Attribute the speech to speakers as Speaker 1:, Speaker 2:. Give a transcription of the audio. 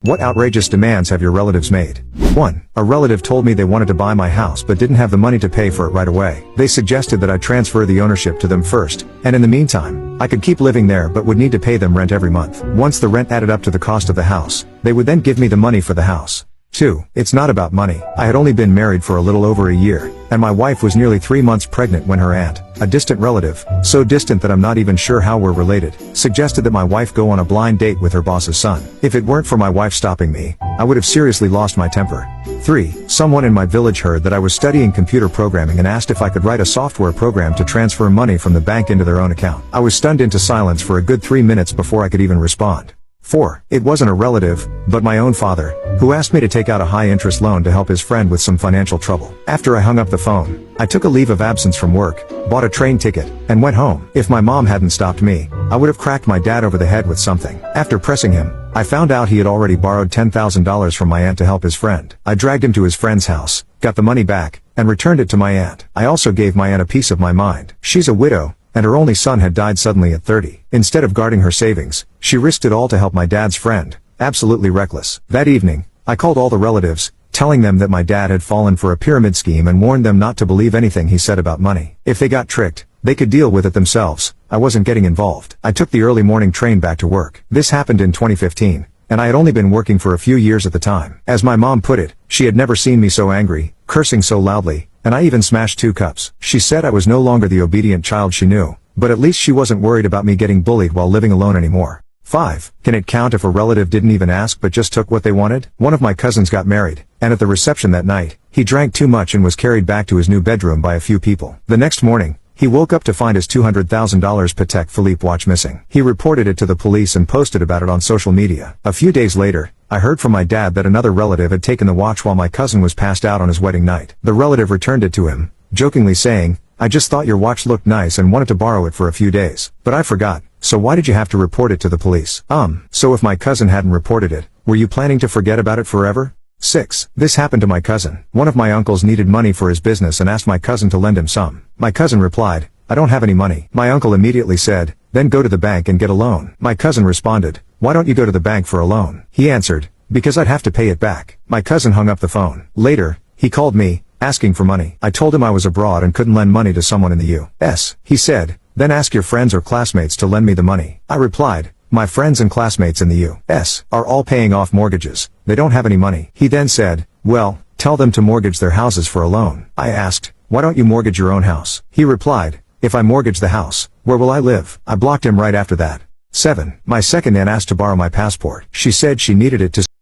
Speaker 1: What outrageous demands have your relatives made? 1. A relative told me they wanted to buy my house but didn't have the money to pay for it right away. They suggested that I transfer the ownership to them first, and in the meantime, I could keep living there but would need to pay them rent every month. Once the rent added up to the cost of the house, they would then give me the money for the house. 2. It's not about money. I had only been married for a little over a year, and my wife was nearly 3 months pregnant when her aunt, a distant relative, so distant that I'm not even sure how we're related, suggested that my wife go on a blind date with her boss's son. If it weren't for my wife stopping me, I would have seriously lost my temper. 3. Someone in my village heard that I was studying computer programming and asked if I could write a software program to transfer money from the bank into their own account. I was stunned into silence for a good 3 minutes before I could even respond. 4. It wasn't a relative, but my own father, who asked me to take out a high-interest loan to help his friend with some financial trouble. After I hung up the phone, I took a leave of absence from work, bought a train ticket, and went home. If my mom hadn't stopped me, I would have cracked my dad over the head with something. After pressing him, I found out he had already borrowed $10,000 from my aunt to help his friend. I dragged him to his friend's house, got the money back, and returned it to my aunt. I also gave my aunt a piece of my mind. She's a widow, and her only son had died suddenly at 30. Instead of guarding her savings, she risked it all to help my dad's friend. Absolutely reckless. That evening, I called all the relatives, telling them that my dad had fallen for a pyramid scheme and warned them not to believe anything he said about money. If they got tricked, they could deal with it themselves. I wasn't getting involved. I took the early morning train back to work. This happened in 2015, and I had only been working for a few years at the time. As my mom put it, she had never seen me so angry, cursing so loudly, and I even smashed 2 cups. She said I was no longer the obedient child she knew, but at least she wasn't worried about me getting bullied while living alone anymore. 5. Can it count if a relative didn't even ask but just took what they wanted? One of my cousins got married, and at the reception that night, he drank too much and was carried back to his new bedroom by a few people. The next morning, he woke up to find his $200,000 Patek Philippe watch missing. He reported it to the police and posted about it on social media. A few days later, I heard from my dad that another relative had taken the watch while my cousin was passed out on his wedding night. The relative returned it to him, jokingly saying, "I just thought your watch looked nice and wanted to borrow it for a few days. But I forgot. So why did you have to report it to the police?" So if my cousin hadn't reported it, were you planning to forget about it forever? 6. This happened to my cousin. One of my uncles needed money for his business and asked my cousin to lend him some. My cousin replied, "I don't have any money." My uncle immediately said, "Then go to the bank and get a loan." My cousin responded, "Why don't you go to the bank for a loan?" He answered, "Because I'd have to pay it back." My cousin hung up the phone. Later, he called me, asking for money. I told him I was abroad and couldn't lend money to someone in the U.S. He said, "Then ask your friends or classmates to lend me the money." I replied, "My friends and classmates in the U.S. are all paying off mortgages. They don't have any money." He then said, "Well, tell them to mortgage their houses for a loan." I asked, "Why don't you mortgage your own house?" He replied, "If I mortgage the house, where will I live?" I blocked him right after that. 7. My second aunt asked to borrow my passport. She said she needed it to